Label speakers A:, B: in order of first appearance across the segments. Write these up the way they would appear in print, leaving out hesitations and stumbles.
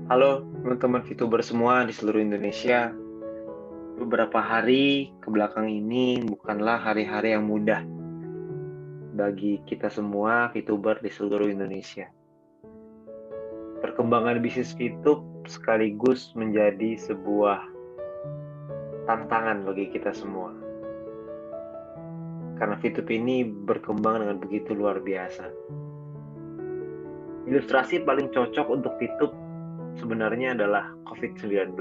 A: Halo teman-teman VTuber semua di seluruh Indonesia. Beberapa hari ke belakang ini bukanlah hari-hari yang mudah bagi kita semua VTuber di seluruh Indonesia. Perkembangan bisnis VTube sekaligus menjadi sebuah tantangan bagi kita semua. Karena VTube ini berkembang dengan begitu luar biasa. Ilustrasi paling cocok untuk VTube sebenarnya adalah COVID-19.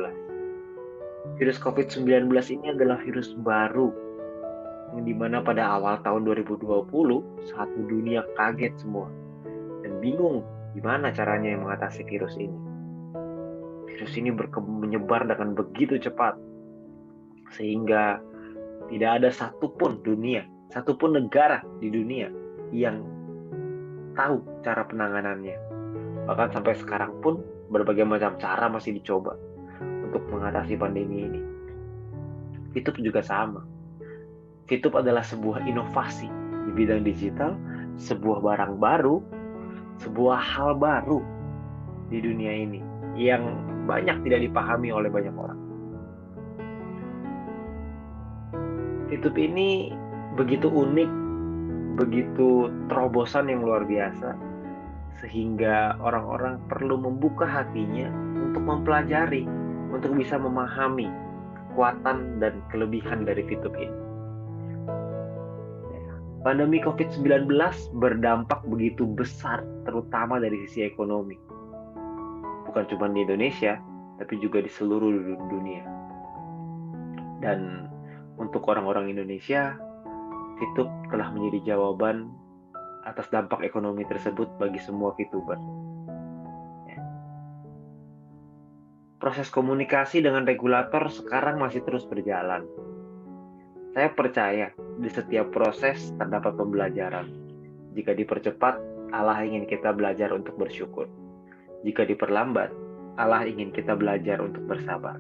A: Virus COVID-19 ini adalah virus baru yang dimana pada awal tahun 2020 satu dunia kaget semua dan bingung gimana caranya mengatasi virus ini. Virus ini menyebar dengan begitu cepat sehingga tidak ada satupun negara di dunia yang tahu cara penanganannya. Bahkan sampai sekarang pun berbagai macam cara masih dicoba untuk mengatasi pandemi ini. VTube juga sama. VTube adalah sebuah inovasi di bidang digital, sebuah barang baru, sebuah hal baru di dunia ini yang banyak tidak dipahami oleh banyak orang. VTube ini begitu unik, begitu terobosan yang luar biasa, sehingga orang-orang perlu membuka hatinya untuk mempelajari, untuk bisa memahami kekuatan dan kelebihan dari VTube ini. Pandemi COVID-19 berdampak begitu besar, terutama dari sisi ekonomi. Bukan cuma di Indonesia, tapi juga di seluruh dunia. Dan untuk orang-orang Indonesia, VTube telah menjadi jawaban atas dampak ekonomi tersebut bagi semua VTuber. Proses komunikasi dengan regulator sekarang masih terus berjalan. Saya percaya di setiap proses terdapat pembelajaran. Jika dipercepat, Allah ingin kita belajar untuk bersyukur. Jika diperlambat, Allah ingin kita belajar untuk bersabar.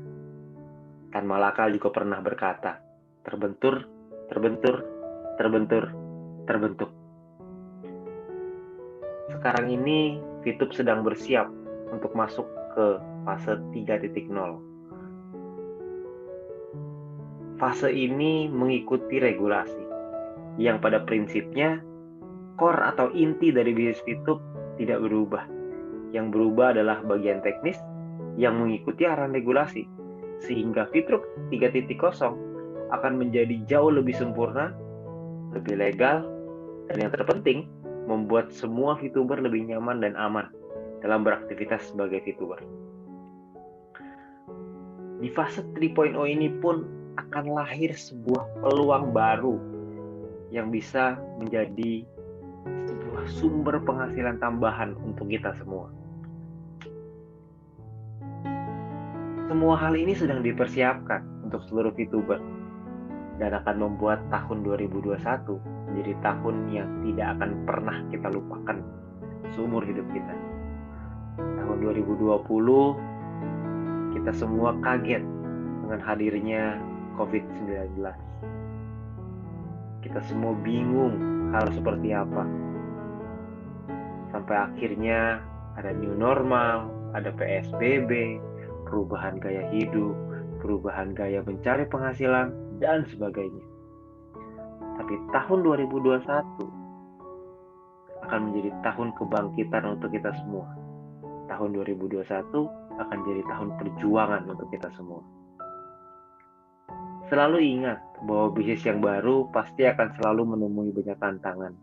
A: Tan Malaka juga pernah berkata, terbentur, terbentur, terbentur, terbentuk. Sekarang ini, VTube sedang bersiap untuk masuk ke fase 3.0. Fase ini mengikuti regulasi, yang pada prinsipnya core atau inti dari bisnis VTube tidak berubah. Yang berubah adalah bagian teknis yang mengikuti arahan regulasi, sehingga VTube 3.0 akan menjadi jauh lebih sempurna, lebih legal, dan yang terpenting, membuat semua VTuber lebih nyaman dan aman dalam beraktivitas sebagai VTuber. Di fase 3.0 ini pun akan lahir sebuah peluang baru yang bisa menjadi sebuah sumber penghasilan tambahan untuk kita semua. Semua hal ini sedang dipersiapkan untuk seluruh VTuber dan akan membuat tahun 2021 menjadi tahun yang tidak akan pernah kita lupakan seumur hidup kita. Tahun 2020 kita semua kaget dengan hadirnya COVID-19. Kita semua bingung harus seperti apa. Sampai akhirnya ada new normal, ada PSBB, perubahan gaya hidup, perubahan gaya mencari penghasilan, dan sebagainya. Tapi tahun 2021 akan menjadi tahun kebangkitan untuk kita semua. Tahun 2021 akan jadi tahun perjuangan untuk kita semua. Selalu ingat bahwa bisnis yang baru pasti akan selalu menemui banyak tantangan.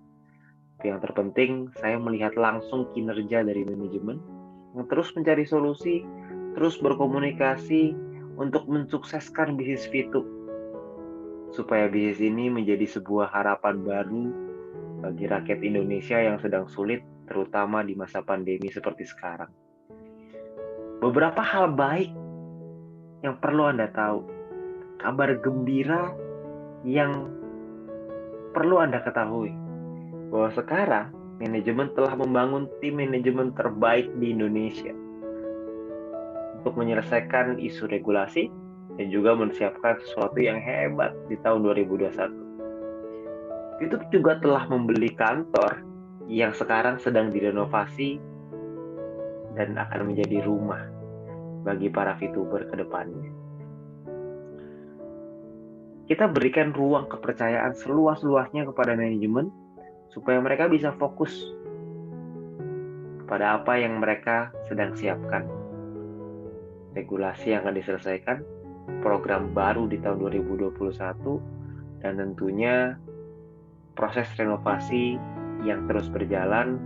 A: Tapi yang terpenting, saya melihat langsung kinerja dari manajemen yang terus mencari solusi, terus berkomunikasi untuk mensukseskan bisnis VTube. Supaya bisnis ini menjadi sebuah harapan baru bagi rakyat Indonesia yang sedang sulit, terutama di masa pandemi seperti sekarang. Beberapa hal baik yang perlu Anda tahu. Kabar gembira yang perlu Anda ketahui bahwa sekarang manajemen telah membangun tim manajemen terbaik di Indonesia untuk menyelesaikan isu regulasi dan juga mempersiapkan sesuatu yang hebat di tahun 2021. YouTube juga telah membeli kantor yang sekarang sedang direnovasi dan akan menjadi rumah bagi para VTuber ke depannya. Kita berikan ruang kepercayaan seluas-luasnya kepada manajemen supaya mereka bisa fokus pada apa yang mereka sedang siapkan. Regulasi yang akan diselesaikan, program baru di tahun 2021, dan tentunya proses renovasi yang terus berjalan,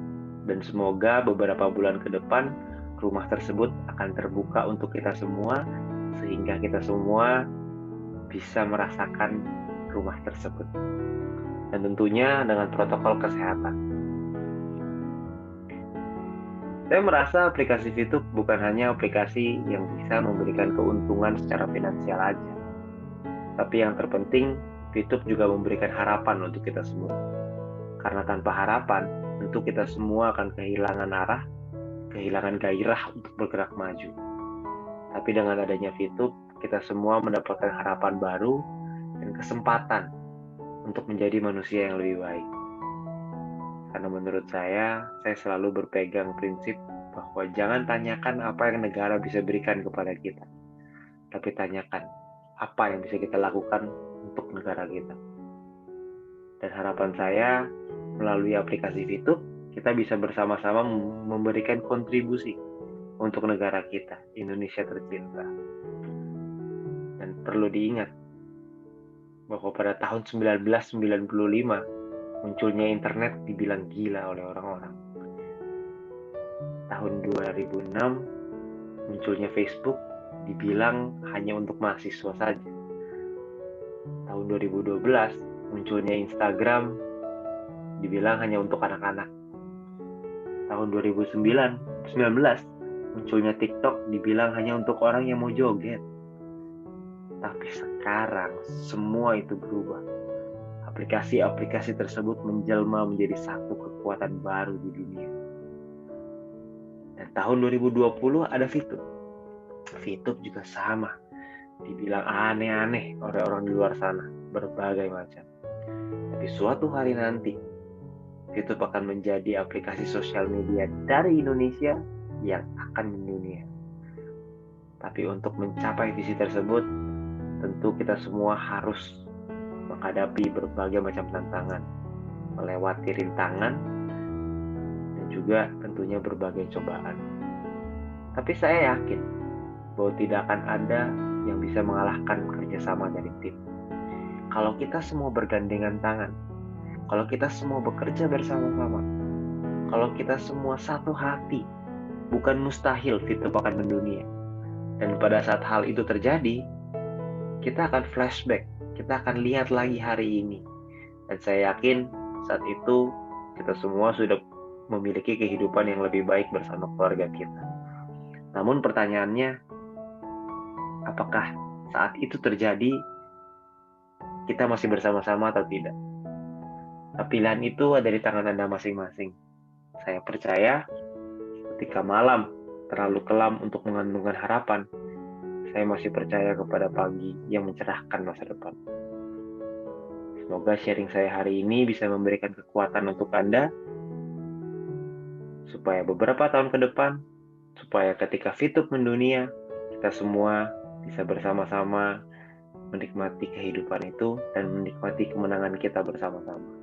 A: dan semoga beberapa bulan ke depan rumah tersebut akan terbuka untuk kita semua sehingga kita semua bisa merasakan rumah tersebut, dan tentunya dengan protokol kesehatan. Saya merasa aplikasi VTube bukan hanya aplikasi yang bisa memberikan keuntungan secara finansial aja, tapi yang terpenting VTube juga memberikan harapan untuk kita semua. Karena tanpa harapan, tentu kita semua akan kehilangan arah, kehilangan gairah untuk bergerak maju. Tapi dengan adanya VTube, kita semua mendapatkan harapan baru dan kesempatan untuk menjadi manusia yang lebih baik. Karena menurut saya selalu berpegang prinsip bahwa jangan tanyakan apa yang negara bisa berikan kepada kita, tapi tanyakan apa yang bisa kita lakukan untuk negara kita. Dan harapan saya, melalui aplikasi VTube, kita bisa bersama-sama memberikan kontribusi untuk negara kita, Indonesia tercinta. Dan perlu diingat bahwa pada tahun 1995, munculnya internet dibilang gila oleh orang-orang. Tahun 2006, munculnya Facebook dibilang hanya untuk mahasiswa saja. Tahun 2012, munculnya Instagram dibilang hanya untuk anak-anak. Tahun 2019, munculnya TikTok dibilang hanya untuk orang yang mau joget. Tapi sekarang semua itu berubah. Aplikasi-aplikasi tersebut menjelma menjadi satu kekuatan baru di dunia. Dan tahun 2020 ada VTube. VTube juga sama. Dibilang aneh-aneh oleh orang di luar sana, berbagai macam. Tapi suatu hari nanti, VTube akan menjadi aplikasi sosial media dari Indonesia yang akan mendunia. Tapi untuk mencapai visi tersebut, tentu kita semua harus menghadapi berbagai macam tantangan, melewati rintangan, dan juga tentunya berbagai cobaan. Tapi saya yakin bahwa tidak akan ada yang bisa mengalahkan kerjasama dari tim. Kalau kita semua bergandengan tangan, kalau kita semua bekerja bersama-sama, kalau kita semua satu hati, bukan mustahil VTube akan mendunia. Dan pada saat hal itu terjadi, kita akan flashback, kita akan lihat lagi hari ini. Dan saya yakin saat itu kita semua sudah memiliki kehidupan yang lebih baik bersama keluarga kita. Namun pertanyaannya, apakah saat itu terjadi kita masih bersama-sama atau tidak? Pilihan itu ada di tangan Anda masing-masing. Saya percaya ketika malam terlalu kelam untuk mengandungkan harapan, saya masih percaya kepada pagi yang mencerahkan masa depan. Semoga sharing saya hari ini bisa memberikan kekuatan untuk Anda, supaya beberapa tahun ke depan, supaya ketika VTube mendunia, kita semua bisa bersama-sama menikmati kehidupan itu dan menikmati kemenangan kita bersama-sama.